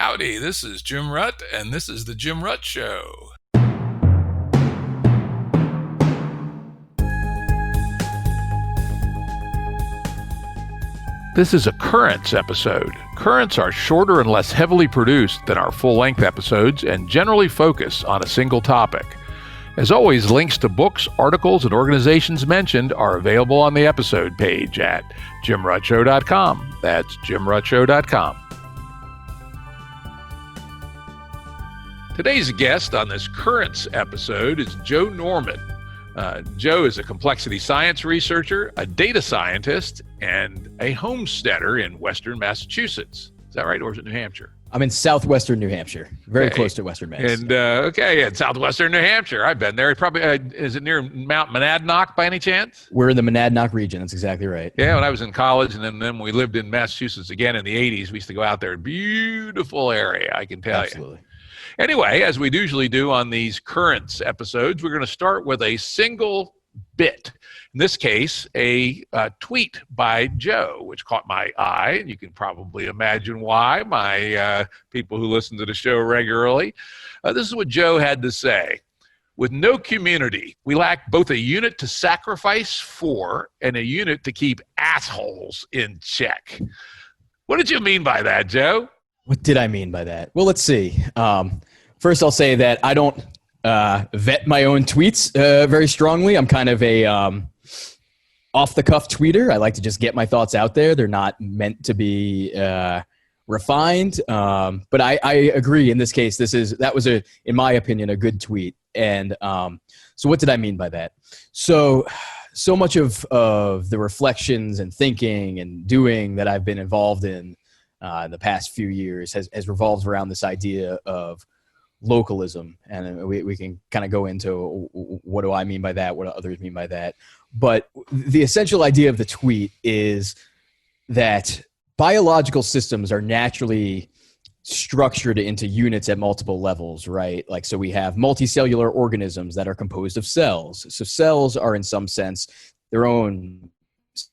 Howdy, this is Jim Rutt, and this is The Jim Rutt Show. This is a Currents episode. Currents are shorter and less heavily produced than our full-length episodes and generally focus on a single topic. As always, links to books, articles, and organizations mentioned are available on the episode page at jimruttshow.com. That's jimruttshow.com. Today's guest on this Currents episode is Joe Norman. Joe is a complexity science researcher, a data scientist, and a homesteader in Western Massachusetts. Is that right, or is it New Hampshire? I'm in southwestern New Hampshire, very close to Western Mass. And in southwestern New Hampshire. I've been there. Probably is it near Mount Monadnock by any chance? We're in the Monadnock region. That's exactly right. Yeah, when I was in college, and then we lived in Massachusetts again in the 80s, we used to go out there. Beautiful area, I can tell you. Absolutely. Anyway, as we usually do on these Currents episodes, we're going to start with a single bit. In this case, a tweet by Joe, which caught my eye. You can probably imagine why, my people who listen to the show regularly. This is what Joe had to say. With no community, we lack both a unit to sacrifice for and a unit to keep assholes in check. What did you mean by that, Joe? What did I mean by that? Well, let's see. First, I'll say that I don't vet my own tweets very strongly. I'm kind of a off-the-cuff tweeter. I like to just get my thoughts out there. They're not meant to be refined. But I agree in this case. That was, in my opinion, a good tweet. And so what did I mean by that? So much of the reflections and thinking and doing that I've been involved in the past few years has revolved around this idea of localism. And we can kind of go into what do I mean by that, what do others mean by that. But the essential idea of the tweet is that biological systems are naturally structured into units at multiple levels, right? Like, so we have multicellular organisms that are composed of cells. So cells are in some sense their own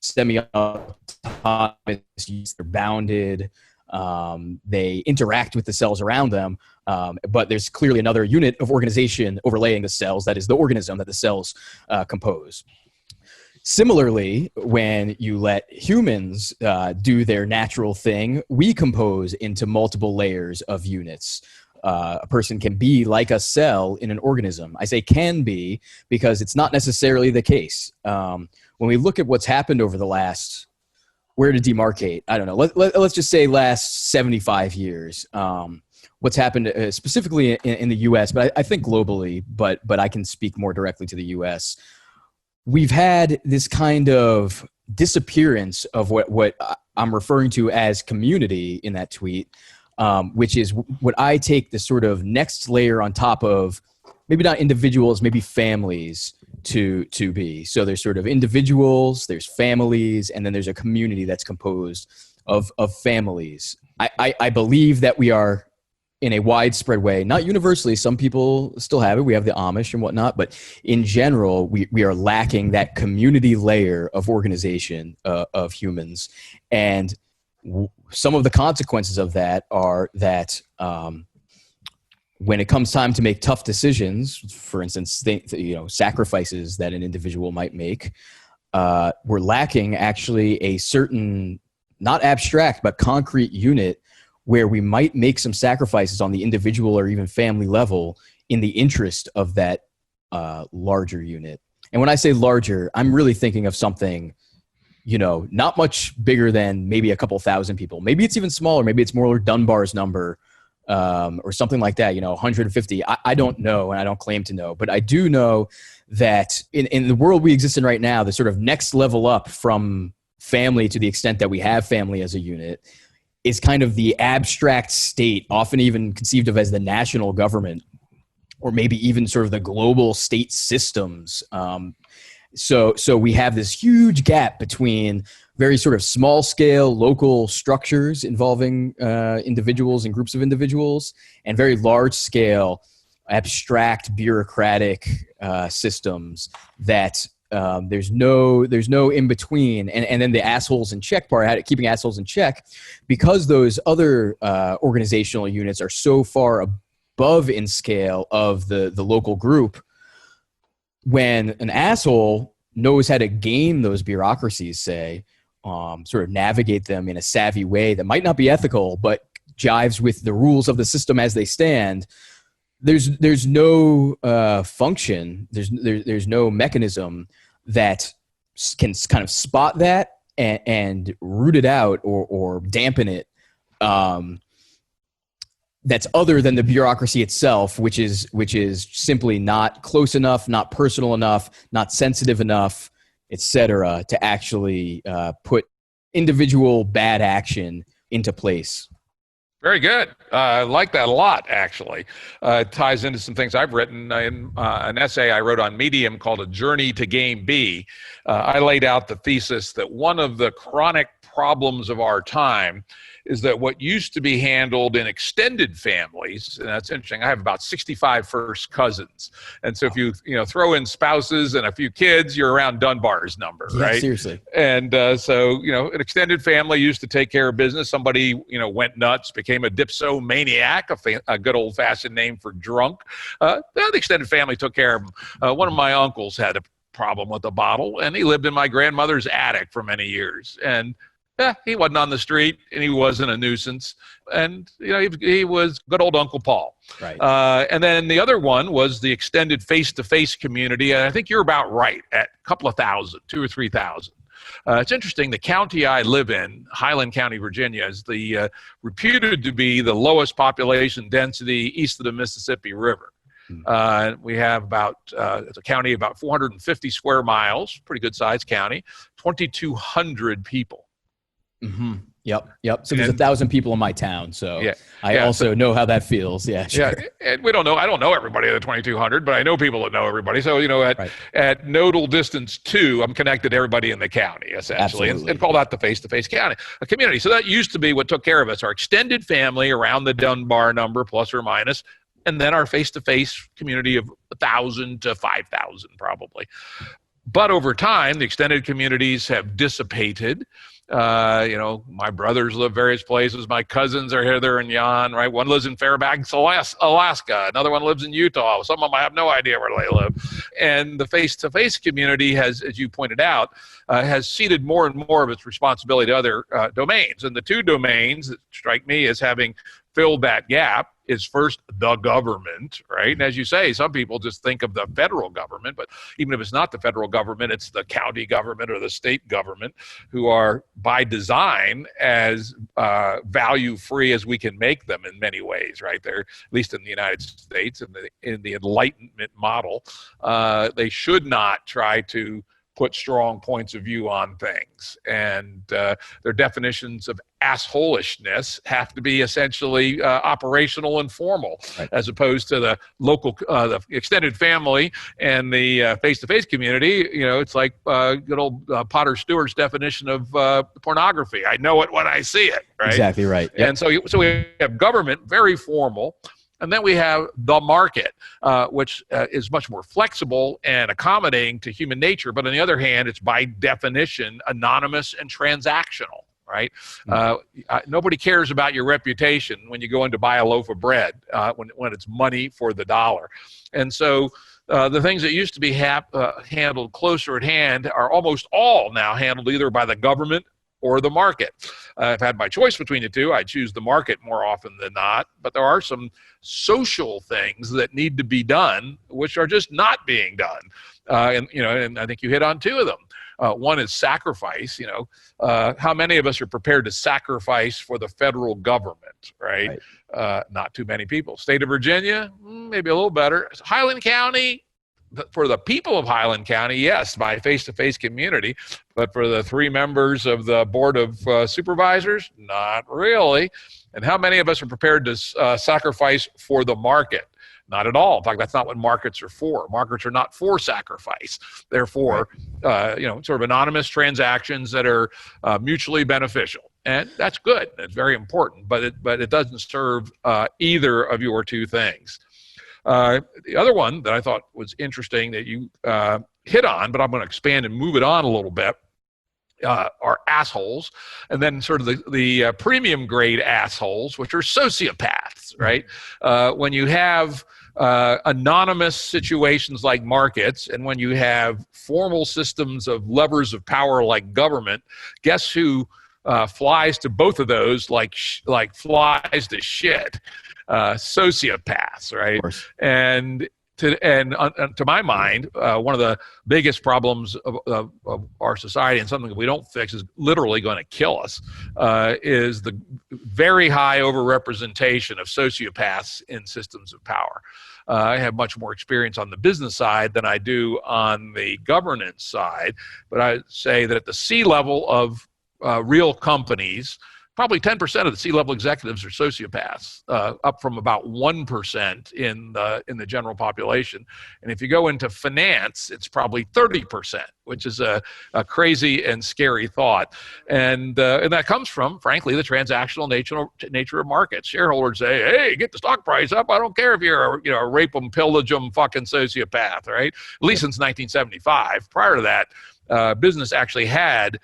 semi-autonomous, they're bounded, they interact with the cells around them, but there's clearly another unit of organization overlaying the cells, that is the organism that the cells compose. Similarly, when you let humans do their natural thing, we compose into multiple layers of units. A person can be like a cell in an organism. I say can be because it's not necessarily the case. When we look at what's happened over the last, where to demarcate, I don't know, let's just say last 75 years, what's happened specifically in the U.S., but I think globally, but I can speak more directly to the U.S., we've had this kind of disappearance of what I'm referring to as community in that tweet, which is what I take the sort of next layer on top of, maybe not individuals, maybe families to be. So there's sort of individuals, there's families, and then there's a community that's composed of families. I believe that we are, in a widespread way, not universally, some people still have it, we have the Amish and whatnot, but in general, we are lacking that community layer of organization of humans. And some of the consequences of that are that when it comes time to make tough decisions, for instance, sacrifices that an individual might make, we're lacking actually a certain, not abstract, but concrete unit where we might make some sacrifices on the individual or even family level in the interest of that larger unit. And when I say larger, I'm really thinking of something, not much bigger than maybe a couple thousand people. Maybe it's even smaller. Maybe it's more Dunbar's number or something like that, 150. I don't know, and I don't claim to know. But I do know that in the world we exist in right now, the sort of next level up from family, to the extent that we have family as a unit, is kind of the abstract state, often even conceived of as the national government, or maybe even sort of the global state systems. So we have this huge gap between very sort of small scale local structures involving individuals and groups of individuals, and very large scale abstract bureaucratic systems that There's no in between, and then the assholes in check part, keeping assholes in check, because those other organizational units are so far above in scale of the local group. When an asshole knows how to game those bureaucracies, say, sort of navigate them in a savvy way that might not be ethical, but jives with the rules of the system as they stand, there's no function, there's no mechanism that can kind of spot that and root it out or dampen it. That's other than the bureaucracy itself, which is simply not close enough, not personal enough, not sensitive enough, etc., to actually put individual bad action into place. Very good. I like that a lot, actually. It ties into some things I've written in an essay I wrote on Medium called A Journey to Game B. I laid out the thesis that one of the chronic problems of our time is that what used to be handled in extended families, and that's interesting, I have about 65 first cousins. And so if you throw in spouses and a few kids, you're around Dunbar's number, yeah, right? Seriously. And so, an extended family used to take care of business. Somebody, went nuts, became a dipsomaniac, a good old-fashioned name for drunk. The extended family took care of them. One of my uncles had a problem with a bottle, and he lived in my grandmother's attic for many years. And he wasn't on the street, and he wasn't a nuisance. And, he was good old Uncle Paul. Right. And then the other one was the extended face-to-face community. And I think you're about right, at a couple of thousand, 2,000 or 3,000. It's interesting, the county I live in, Highland County, Virginia, is reputed to be the lowest population density east of the Mississippi River. We have it's a county about 450 square miles, pretty good sized county, 2,200 people. Mm-hmm. Yep. So there's 1,000 people in my town. So I also so, know how that feels. Yeah, sure. Yeah, and we don't know. I don't know everybody at the 2,200, but I know people that know everybody. So at nodal distance 2, I'm connected to everybody in the county essentially, and call that the face-to-face community. So that used to be what took care of us. Our extended family around the Dunbar number, plus or minus, and then our face-to-face community of 1,000 to 5,000 probably. But over time, the extended communities have dissipated. My brothers live various places. My cousins are here, there, and yon, right? One lives in Fairbanks, Alaska. Another one lives in Utah. Some of them I have no idea where they live. And the face-to-face community has, as you pointed out, has ceded more and more of its responsibility to other domains. And the two domains that strike me as having filled that gap is first the government, right? And as you say, some people just think of the federal government, but even if it's not the federal government, it's the county government or the state government, who are by design as value-free as we can make them in many ways, right? They're, at least in the United States, in the Enlightenment model, they should not try to put strong points of view on things. And their definitions of assholishness have to be essentially operational and formal, right, as opposed to the local, the extended family and the face-to-face community. It's like good old Potter Stewart's definition of pornography. I know it when I see it, right? Exactly right. Yep. And so we have government, very formal. And then we have the market, which is much more flexible and accommodating to human nature. But on the other hand, it's by definition anonymous and transactional, right? Nobody cares about your reputation when you go in to buy a loaf of bread, when it's money for the dollar. And so the things that used to be handled closer at hand are almost all now handled either by the government or the market. If I had my choice between the two, I'd choose the market more often than not. But there are some social things that need to be done, which are just not being done. And I think you hit on two of them. One is sacrifice. How many of us are prepared to sacrifice for the federal government, right? Not too many people. State of Virginia, maybe a little better. Highland County, for the people of Highland County, yes, by face-to-face community, but for the 3 members of the Board of Supervisors, not really. And how many of us are prepared to sacrifice for the market? Not at all. In fact, that's not what markets are for. Markets are not for sacrifice. They're for, sort of anonymous transactions that are mutually beneficial. And that's good. It's very important, but it doesn't serve either of your two things. The other one that I thought was interesting that you hit on, but I'm going to expand and move it on a little bit, are assholes, and then sort of the premium grade assholes, which are sociopaths, right? When you have anonymous situations like markets, and when you have formal systems of levers of power like government, guess who flies to both of those like flies to shit? Sociopaths, right? And to my mind, one of the biggest problems of our society, and something that we don't fix, is literally going to kill us, is the very high overrepresentation of sociopaths in systems of power. I have much more experience on the business side than I do on the governance side, but I say that at the C-level of real companies, probably 10% of the C-level executives are sociopaths, up from about 1% in the general population. And if you go into finance, it's probably 30%, which is a crazy and scary thought. And that comes from, frankly, the transactional nature of markets. Shareholders say, "Hey, get the stock price up. I don't care if you're a rape 'em, pillage 'em fucking sociopath," right? At least since 1975. Prior to that, business actually had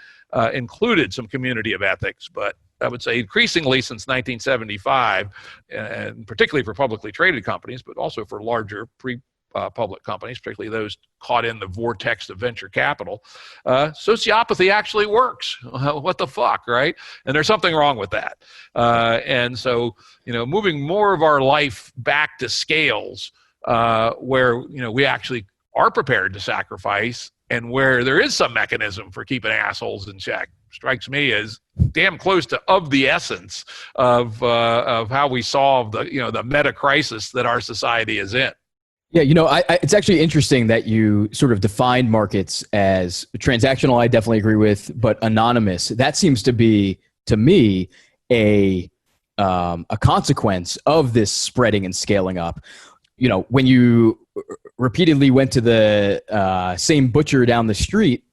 included some community of ethics, but I would say increasingly since 1975, and particularly for publicly traded companies, but also for larger pre-public companies, particularly those caught in the vortex of venture capital, sociopathy actually works. What the fuck, right? And there's something wrong with that. And so, moving more of our life back to scales where, we actually are prepared to sacrifice, and where there is some mechanism for keeping assholes in check, strikes me as damn close to the essence of how we solve the meta crisis that our society is in. Yeah, it's actually interesting that you sort of defined markets as transactional. I definitely agree with, but anonymous. That seems to be, to me, a consequence of this spreading and scaling up. When you repeatedly went to the same butcher down the street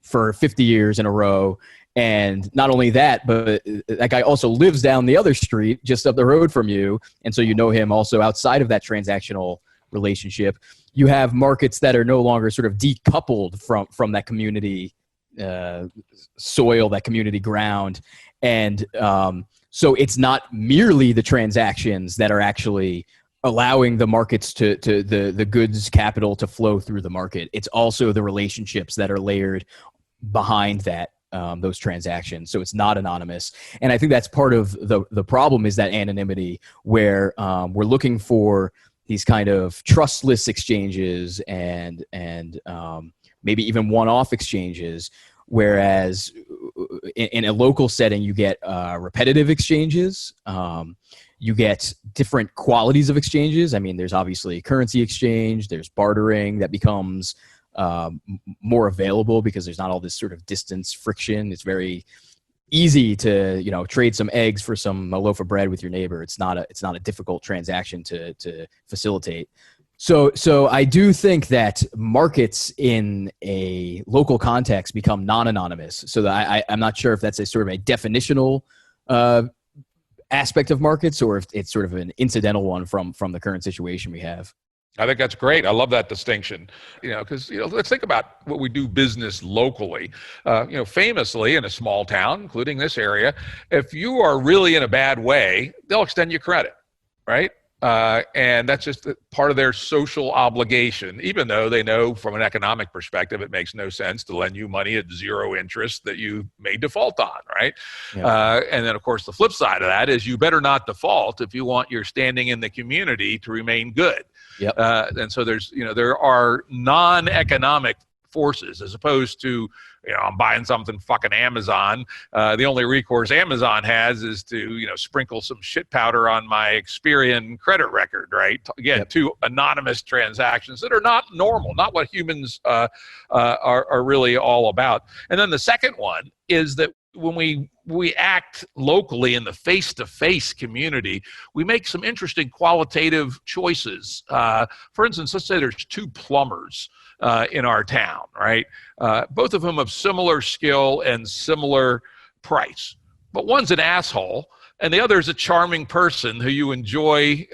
for 50 years in a row, and not only that, but that guy also lives down the other street just up the road from you, and so you know him also outside of that transactional relationship. You have markets that are no longer sort of decoupled from that community soil, that community ground, and so it's not merely the transactions that are actually allowing the markets to the goods capital to flow through the market. It's also the relationships that are layered behind that, those transactions. So it's not anonymous. And I think that's part of the problem, is that anonymity, where we're looking for these kind of trustless exchanges and maybe even one-off exchanges. Whereas in a local setting, you get repetitive exchanges. You get different qualities of exchanges. I mean, there's obviously currency exchange, there's bartering that becomes more available because there's not all this sort of distance friction. It's very easy to, trade some eggs for a loaf of bread with your neighbor. It's not a difficult transaction to facilitate. So I do think that markets in a local context become non-anonymous. So that I'm not sure if that's a sort of a definitional aspect of markets, or if it's sort of an incidental one from the current situation we have. I think that's great. I love that distinction, because, let's think about what we do business locally. Famously in a small town, including this area, if you are really in a bad way, they'll extend you credit, right? And that's just part of their social obligation, even though they know from an economic perspective it makes no sense to lend you money at zero interest that you may default on, right? Yeah. And then, of course, the flip side of that is you better not default if you want your standing in the community to remain good. Yep. And so there are non-economic forces, as opposed to, I'm buying something fucking Amazon. The only recourse Amazon has is to, sprinkle some shit powder on my Experian credit record, right? Again, yep. Two anonymous transactions that are not normal, not what humans are really all about. And then the second one is that when we act locally in the face-to-face community, we make some interesting qualitative choices. For instance, let's say there's two plumbers in our town, right? Both of whom have similar skill and similar price. But one's an asshole, and the other is a charming person who you enjoy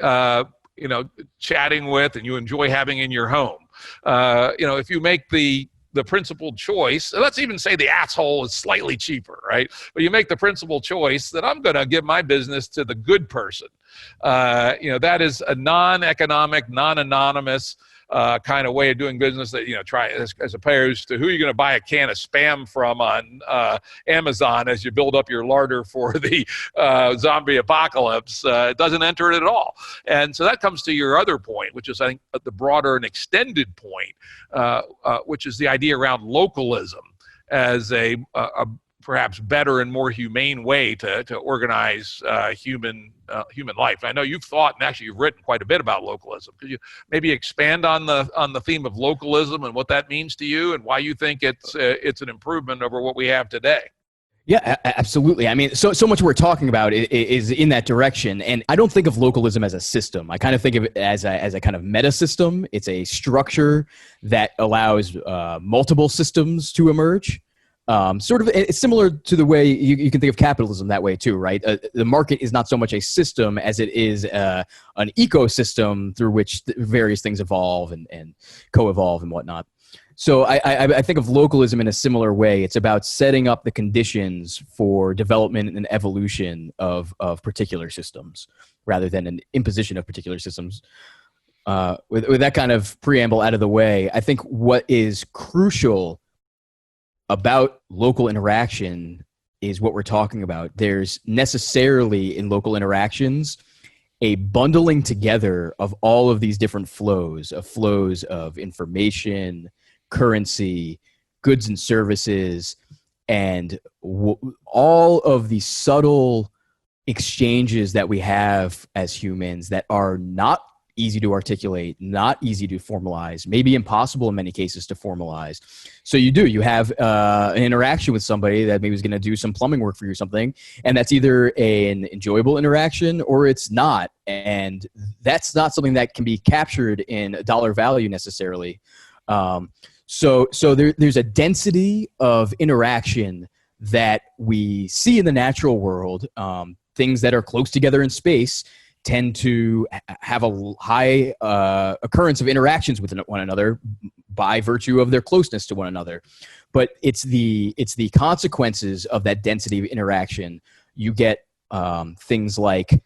chatting with and you enjoy having in your home. If you make the principled choice, let's even say the asshole is slightly cheaper, right? But you make the principled choice that I'm going to give my business to the good person. That is a non-economic, non-anonymous kind of way of doing business that, try as opposed to who you're going to buy a can of Spam from on Amazon as you build up your larder for the zombie apocalypse. It doesn't enter it at all. And so that comes to your other point, which is, I think, the broader and extended point, which is the idea around localism as a perhaps better and more humane way to organize human life. I know you've thought, and actually you've written quite a bit about localism. Could you maybe expand on the theme of localism and what that means to you, and why you think it's an improvement over what we have today? Yeah, absolutely. I mean, so much we're talking about is in that direction. And I don't think of localism as a system. I kind of think of it as a kind of meta system. It's a structure that allows multiple systems to emerge. It's similar to the way you can think of capitalism that way too, right? The market is not so much a system as it is an ecosystem through which various things evolve and co-evolve and whatnot. So I think of localism in a similar way. It's about setting up the conditions for development and evolution of particular systems rather than an imposition of particular systems. With that kind of preamble out of the way, I think what is crucial about local interaction is what we're talking about. There's necessarily in local interactions a bundling together of all of these different flows of information, currency, goods and services, and all of the subtle exchanges that we have as humans that are not easy to articulate, not easy to formalize, maybe impossible in many cases to formalize. So you have an interaction with somebody that maybe is going to do some plumbing work for you or something, and that's either an enjoyable interaction or it's not. And that's not something that can be captured in a dollar value necessarily. So there's a density of interaction that we see in the natural world. Things that are close together in space tend to have a high occurrence of interactions with one another by virtue of their closeness to one another. But it's the consequences of that density of interaction. You get things like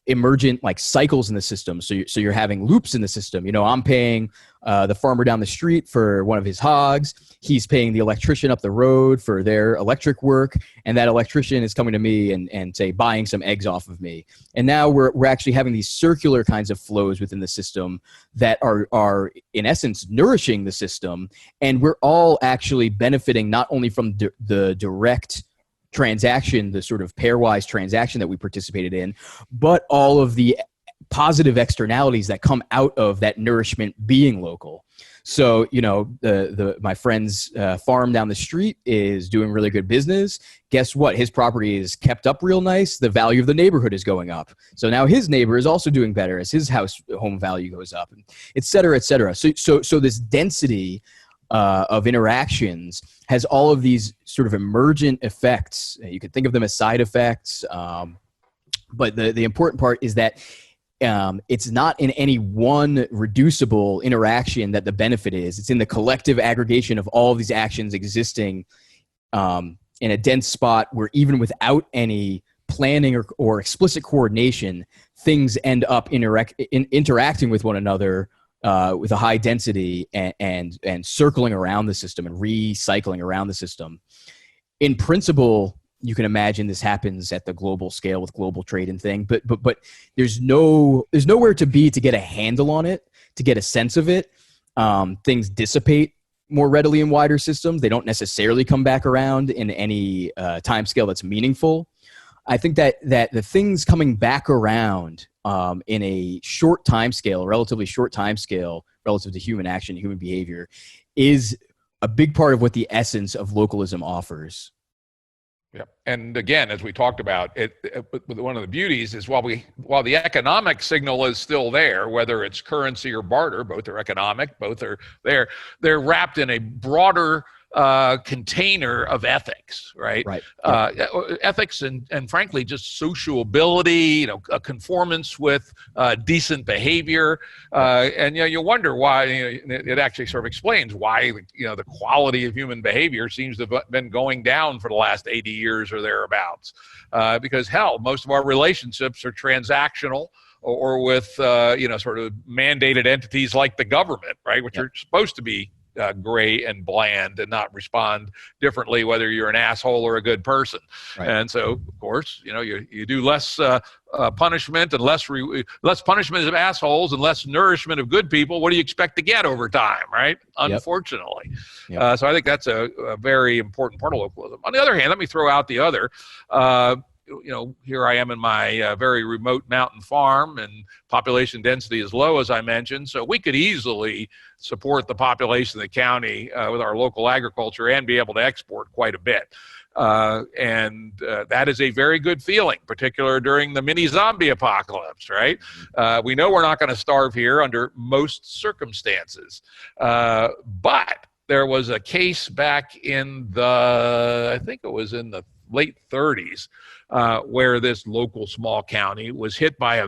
emergent like cycles in the system. So you're having loops in the system. I'm paying the farmer down the street for one of his hogs. He's paying the electrician up the road for their electric work. And that electrician is coming to me and say, buying some eggs off of me. And now we're actually having these circular kinds of flows within the system that are in essence nourishing the system. And we're all actually benefiting not only from the direct transaction, the sort of pairwise transaction that we participated in, but all of the positive externalities that come out of that nourishment being local. So, my friend's farm down the street is doing really good business. Guess what? His property is kept up real nice. The value of the neighborhood is going up. So now his neighbor is also doing better as his home value goes up, et cetera, et cetera. So this density of interactions has all of these sort of emergent effects. You could think of them as side effects, but the important part is that it's not in any one reducible interaction that the benefit is. It's in the collective aggregation of all of these actions existing in a dense spot where even without any planning or explicit coordination, things end up interacting with one another with a high density and circling around the system and recycling around the system. In principle, you can imagine this happens at the global scale with global trade and thing, but there's nowhere to get a handle on it, to get a sense of it. Things dissipate more readily in wider systems. They don't necessarily come back around in any time scale that's meaningful. I think that the things coming back around in a short time scale, relatively short time scale, relative to human action, human behavior, is a big part of what the essence of localism offers. Yeah, and again, as we talked about, one of the beauties is while the economic signal is still there, whether it's currency or barter, both are economic, both are there. They're wrapped in a broader container of ethics, right? Right. Ethics and frankly, just sociability, a conformance with decent behavior. And you wonder why, it actually sort of explains why, the quality of human behavior seems to have been going down for the last 80 years or thereabouts. Because hell, most of our relationships are transactional or with, sort of mandated entities like the government, right? Which are supposed to be gray and bland and not respond differently whether you're an asshole or a good person. Right. And so, of course, you do less punishment and less punishment of assholes and less nourishment of good people. What do you expect to get over time, right? Unfortunately. Yep. So I think that's a very important part of localism. On the other hand, let me throw out the other. Here I am in my very remote mountain farm, and population density is low, as I mentioned. So we could easily support the population of the county with our local agriculture and be able to export quite a bit. And that is a very good feeling, particularly during the mini zombie apocalypse, right? We know we're not going to starve here under most circumstances. But there was a case back in I think it was in the late 30s, where this local small county was hit by a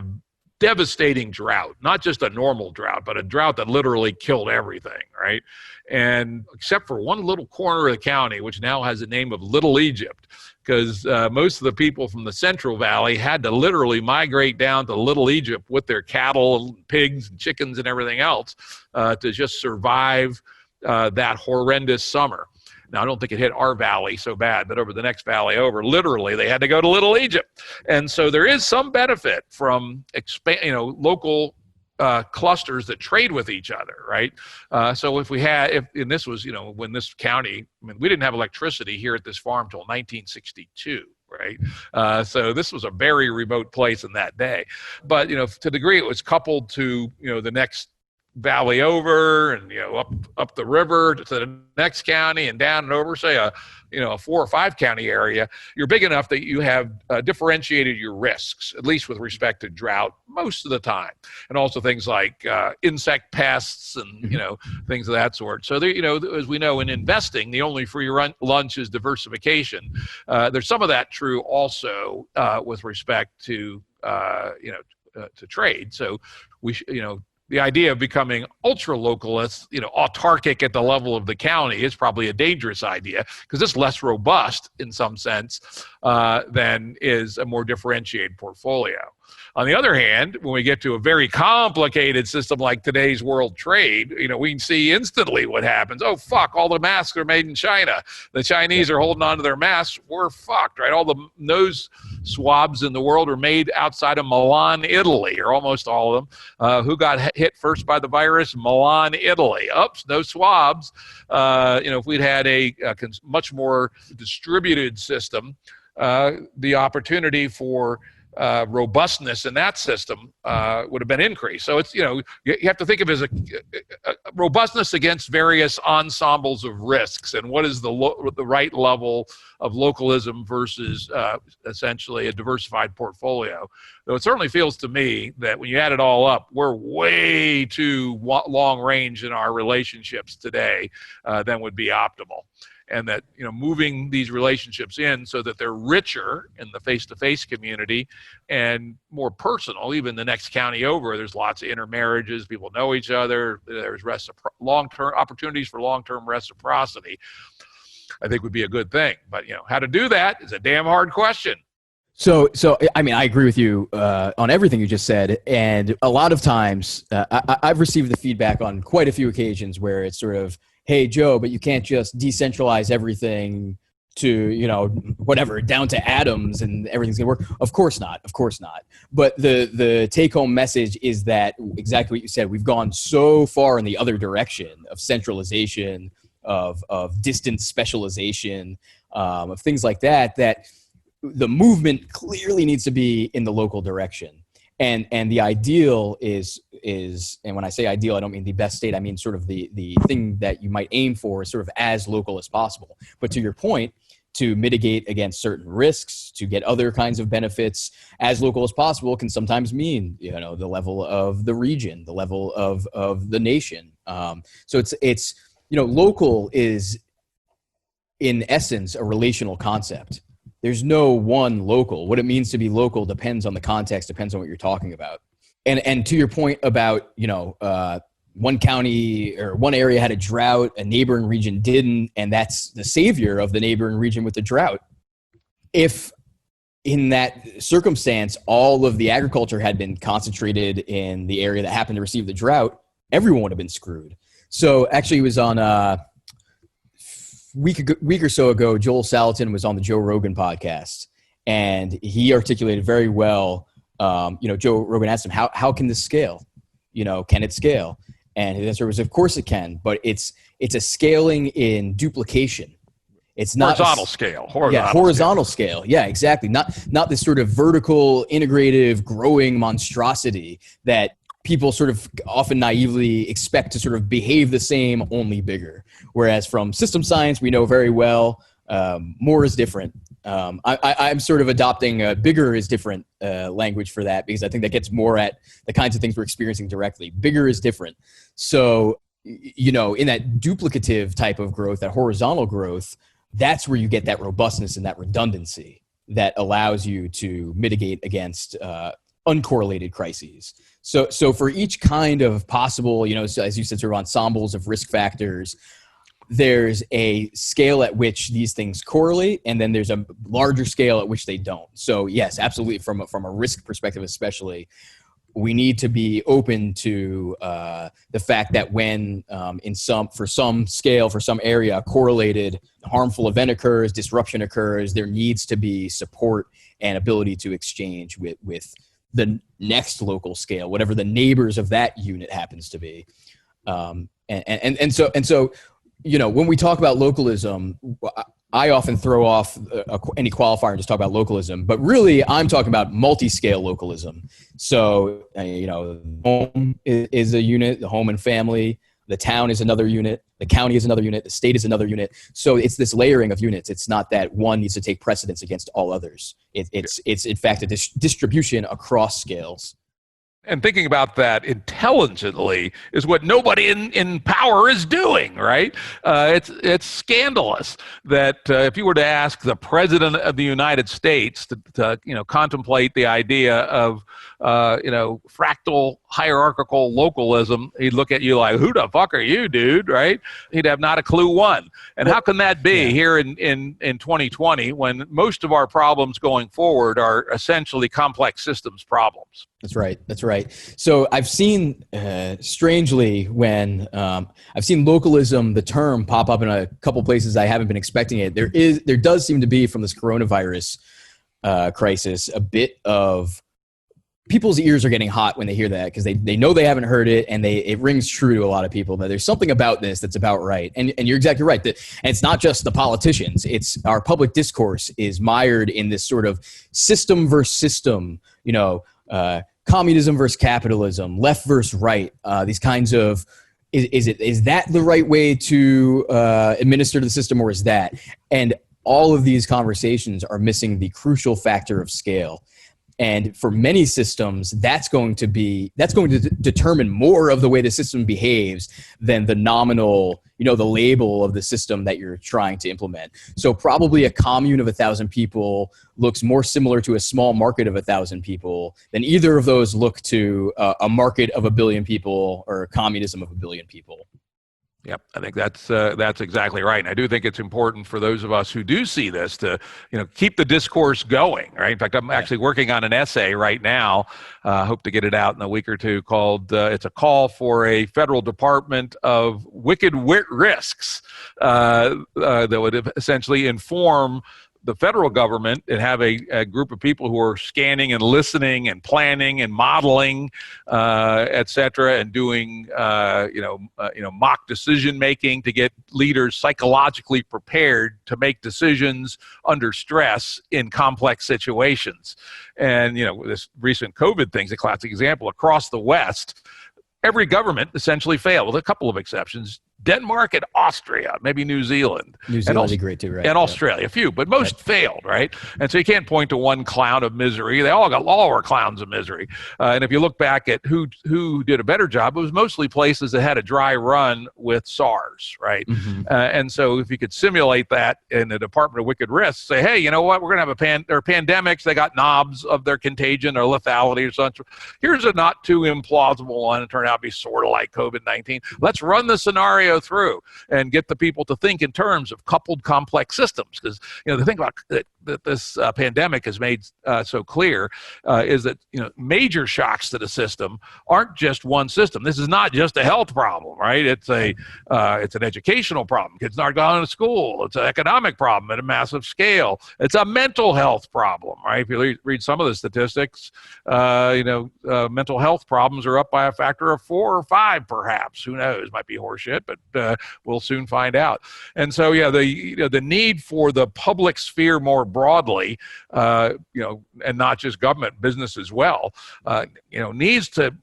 devastating drought, not just a normal drought, but a drought that literally killed everything, right? And except for one little corner of the county, which now has the name of Little Egypt, because most of the people from the Central Valley had to literally migrate down to Little Egypt with their cattle and pigs and chickens and everything else to just survive that horrendous summer. Now, I don't think it hit our valley so bad, but over the next valley over, literally, they had to go to Little Egypt. And so there is some benefit from local clusters that trade with each other, right? So and this was, when this county, we didn't have electricity here at this farm until 1962. Right. So this was a very remote place in that day. But, to the degree it was coupled to, the next valley over and up the river to the next county and down and over, say a 4 or 5 county area, you're big enough that you have differentiated your risks, at least with respect to drought most of the time, and also things like insect pests and things of that sort. So there, as we know in investing, the only free lunch is diversification. There's some of that true also with respect to to trade. So we the idea of becoming ultra-localist, autarkic at the level of the county is probably a dangerous idea because it's less robust in some sense than is a more differentiated portfolio. On the other hand, when we get to a very complicated system like today's world trade, we can see instantly what happens. Oh, fuck, all the masks are made in China. The Chinese are holding on to their masks. We're fucked, right? All the nose swabs in the world are made outside of Milan, Italy, or almost all of them. Who got hit first by the virus? Milan, Italy. Oops, no swabs. If we'd had a much more distributed system, the opportunity for robustness in that system would have been increased. So it's, you have to think of it as a robustness against various ensembles of risks and what is the right level of localism versus essentially a diversified portfolio. Though it certainly feels to me that when you add it all up, we're way too long range in our relationships today than would be optimal. And that, moving these relationships in so that they're richer in the face-to-face community and more personal, even the next county over, there's lots of intermarriages, people know each other, there's long-term opportunities for long-term reciprocity, I think would be a good thing. But, how to do that is a damn hard question. So I mean, I agree with you on everything you just said. And a lot of times I've received the feedback on quite a few occasions where it's sort of, hey, Joe, but you can't just decentralize everything to, whatever, down to atoms and everything's going to work. Of course not. But the take-home message is that exactly what you said. We've gone so far in the other direction of centralization, of distance specialization, of things like that, that the movement clearly needs to be in the local direction. And the ideal is, and when I say ideal, I don't mean the best state. I mean sort of the thing that you might aim for is sort of as local as possible. But to your point, to mitigate against certain risks, to get other kinds of benefits as local as possible can sometimes mean, the level of the region, the level of the nation. So it's local is in essence, a relational concept. There's no one local. What it means to be local depends on the context, depends on what you're talking about. And to your point about, one county or one area had a drought, a neighboring region didn't, and that's the savior of the neighboring region with the drought. If in that circumstance, all of the agriculture had been concentrated in the area that happened to receive the drought, everyone would have been screwed. So actually it was on a week or so ago, Joel Salatin was on the Joe Rogan podcast, and he articulated very well, Joe Rogan asked him, how can this scale? Can it scale? And his answer was, of course it can, but it's a scaling in duplication. It's not horizontal scale. Horizontal scale. Yeah, exactly. Not this sort of vertical, integrative, growing monstrosity that people sort of often naively expect to sort of behave the same, only bigger. Whereas from system science, we know very well more is different. I'm sort of adopting a bigger is different language for that, because I think that gets more at the kinds of things we're experiencing directly. Bigger is different. So, in that duplicative type of growth, that horizontal growth, that's where you get that robustness and that redundancy that allows you to mitigate against uncorrelated crises. So for each kind of possible, so as you said, sort of ensembles of risk factors, there's a scale at which these things correlate, and then there's a larger scale at which they don't. So yes, absolutely, from a risk perspective especially, we need to be open to the fact that when for some scale, for some area, a correlated harmful event occurs, disruption occurs, there needs to be support and ability to exchange with the next local scale, whatever the neighbors of that unit happens to be. And so when we talk about localism, I often throw off any qualifier and just talk about localism, but really I'm talking about multiscale localism. So, home is a unit, the home and family, the town is another unit, the county is another unit, the state is another unit. So it's this layering of units. It's not that one needs to take precedence against all others. It's in fact a distribution across scales. And thinking about that intelligently is what nobody in power is doing, right? It's scandalous that if you were to ask the president of the United States to contemplate the idea of fractal hierarchical localism, he'd look at you like, who the fuck are you, dude, right? He'd have not a clue one. And how can that be here in 2020 when most of our problems going forward are essentially complex systems problems? That's right. So I've seen, strangely, when I've seen localism, the term, pop up in a couple places I haven't been expecting it. There does seem to be, from this coronavirus crisis, a bit of people's ears are getting hot when they hear that, because they know they haven't heard it, and it rings true to a lot of people that there's something about this that's about right. And you're exactly right. And it's not just the politicians. It's our public discourse is mired in this sort of system versus system, communism versus capitalism, left versus right, these kinds of, is that the right way to administer the system, or is that? And all of these conversations are missing the crucial factor of scale. And for many systems, that's going to determine more of the way the system behaves than the nominal, the label of the system that you're trying to implement. So probably a commune of 1,000 people looks more similar to a small market of 1,000 people than either of those look to a market of 1 billion people or a communism of 1 billion people. Yep, I think that's exactly right. And I do think it's important for those of us who do see this to, keep the discourse going, right? In fact, I'm actually working on an essay right now, hope to get it out in a week or two, called, it's a call for a federal department of wicked risks that would essentially inform the federal government and have a group of people who are scanning and listening and planning and modeling, et cetera, and doing, mock decision making to get leaders psychologically prepared to make decisions under stress in complex situations. And, this recent COVID thing's a classic example. Across the West, every government essentially failed, with a couple of exceptions. Denmark and Austria, maybe New Zealand. New Zealand would be great too, right? And Australia, a few, but most failed, right? And so you can't point to one clown of misery. They all were clowns of misery. And if you look back at who did a better job, it was mostly places that had a dry run with SARS, right? And so if you could simulate that in the Department of Wicked Risks, say, hey, you know what? We're going to have pandemics. They got knobs of their contagion or lethality or such. Here's a not too implausible one. It turned out to be sort of like COVID-19. Let's run the scenario through and get the people to think in terms of coupled complex systems. Because the thing about that this pandemic has made so clear is that major shocks to the system aren't just one system. This is not just a health problem, right? It's an educational problem. Kids aren't going to school. It's an economic problem at a massive scale. It's a mental health problem, right? If you read some of the statistics, mental health problems are up by a factor of 4 or 5, perhaps. Who knows? Might be horseshit, but we'll soon find out. And so, the need for the public sphere more broadly, and not just government, business as well, needs to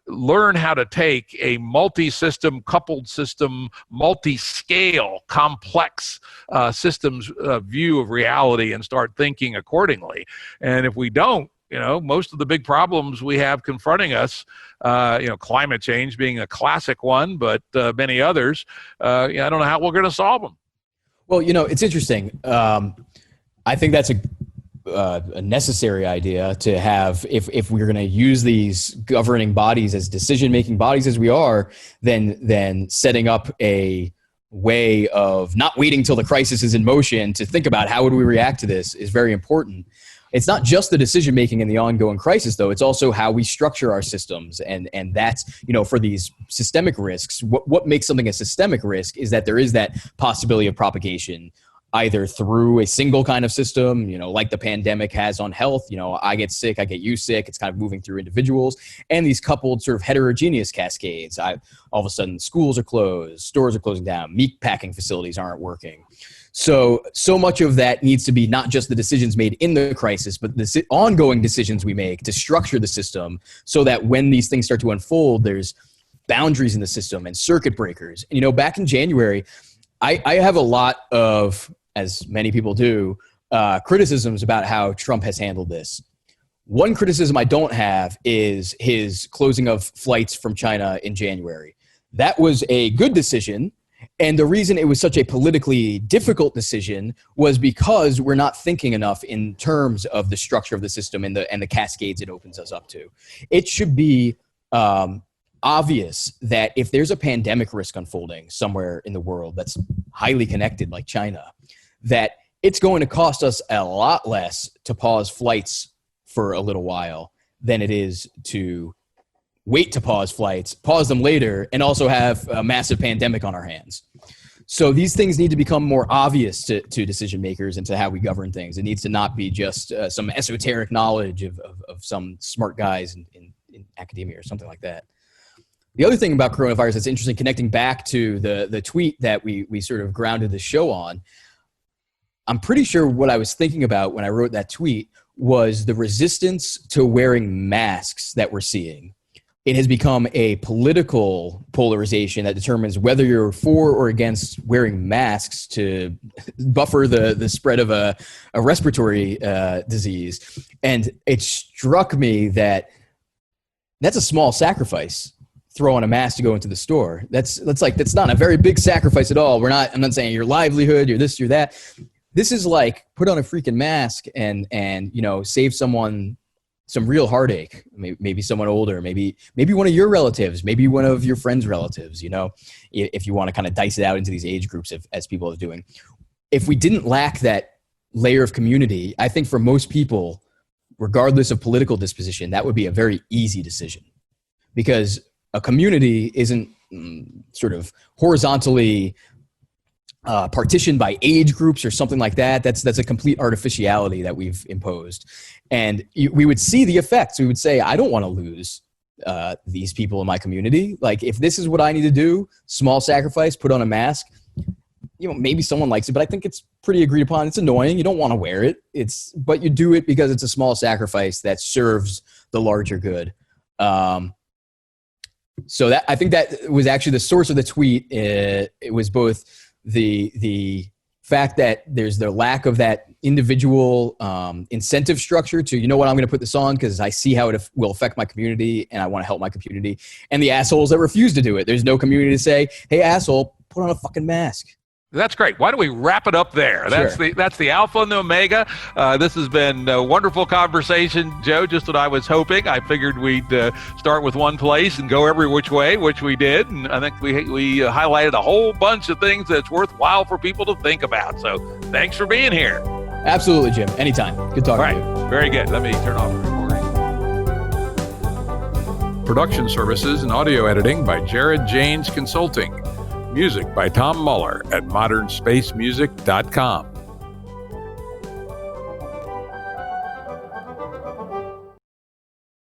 learn how to take a multi-system, coupled system, multi-scale, complex systems view of reality and start thinking accordingly. And if we don't, most of the big problems we have confronting us, climate change being a classic one, but many others, I don't know how we're going to solve them. Well, it's interesting. I think that's a necessary idea to have. If we're going to use these governing bodies as decision-making bodies as we are, then setting up a way of not waiting till the crisis is in motion to think about how would we react to this is very important. It's not just the decision making in the ongoing crisis, though. It's also how we structure our systems, and that's for these systemic risks. What makes something a systemic risk is that there is that possibility of propagation, either through a single kind of system, like the pandemic has on health. I get sick, I get you sick. It's kind of moving through individuals, and these coupled sort of heterogeneous cascades. All of a sudden, schools are closed, stores are closing down, meat packing facilities aren't working. So much of that needs to be not just the decisions made in the crisis, but the ongoing decisions we make to structure the system so that when these things start to unfold, there's boundaries in the system and circuit breakers. And, back in January, I have a lot of, as many people do, criticisms about how Trump has handled this. One criticism I don't have is his closing of flights from China in January. That was a good decision. And the reason it was such a politically difficult decision was because we're not thinking enough in terms of the structure of the system and the cascades it opens us up to. It should be obvious that if there's a pandemic risk unfolding somewhere in the world that's highly connected, like China, that it's going to cost us a lot less to pause flights for a little while than it is to wait to pause flights, pause them later, and also have a massive pandemic on our hands. So these things need to become more obvious to decision makers and to how we govern things. It needs to not be just some esoteric knowledge of some smart guys in academia or something like that. The other thing about coronavirus that's interesting, connecting back to the tweet that we sort of grounded the show on, I'm pretty sure what I was thinking about when I wrote that tweet was the resistance to wearing masks that we're seeing. It has become a political polarization that determines whether you're for or against wearing masks to buffer the spread of a respiratory disease. And it struck me that that's a small sacrifice, throw on a mask to go into the store. That's not a very big sacrifice at all. I'm not saying your livelihood, you're this, you're that. This is like put on a freaking mask and save someone some real heartache, maybe someone older, maybe one of your relatives, maybe one of your friends' relatives, if you want to kind of dice it out into these age groups as people are doing. If we didn't lack that layer of community, I think for most people, regardless of political disposition, that would be a very easy decision, because a community isn't sort of horizontally partitioned by age groups or something like that. That's a complete artificiality that we've imposed. And we would see the effects. We would say, I don't want to lose these people in my community. Like, if this is what I need to do, small sacrifice, put on a mask, maybe someone likes it, but I think it's pretty agreed upon. It's annoying. You don't want to wear it. But you do it because it's a small sacrifice that serves the larger good. So that, I think that was actually the source of the tweet. It was both the fact that there's the lack of that individual incentive structure to, you know what, I'm going to put this on because I see how it will affect my community and I want to help my community, and the assholes that refuse to do it. There's no community to say, hey, asshole, put on a fucking mask. That's great. Why don't we wrap it up there? Sure. That's the alpha and the omega. This has been a wonderful conversation, Joe, just what I was hoping. I figured we'd start with one place and go every which way, which we did. And I think we highlighted a whole bunch of things that's worthwhile for people to think about. So thanks for being here. Absolutely, Jim. Anytime. Good talking to you. Very good. Let me turn off the recording. Production services and audio editing by Jared Janes Consulting. Music by Tom Muller at modernSpaceMusic.com.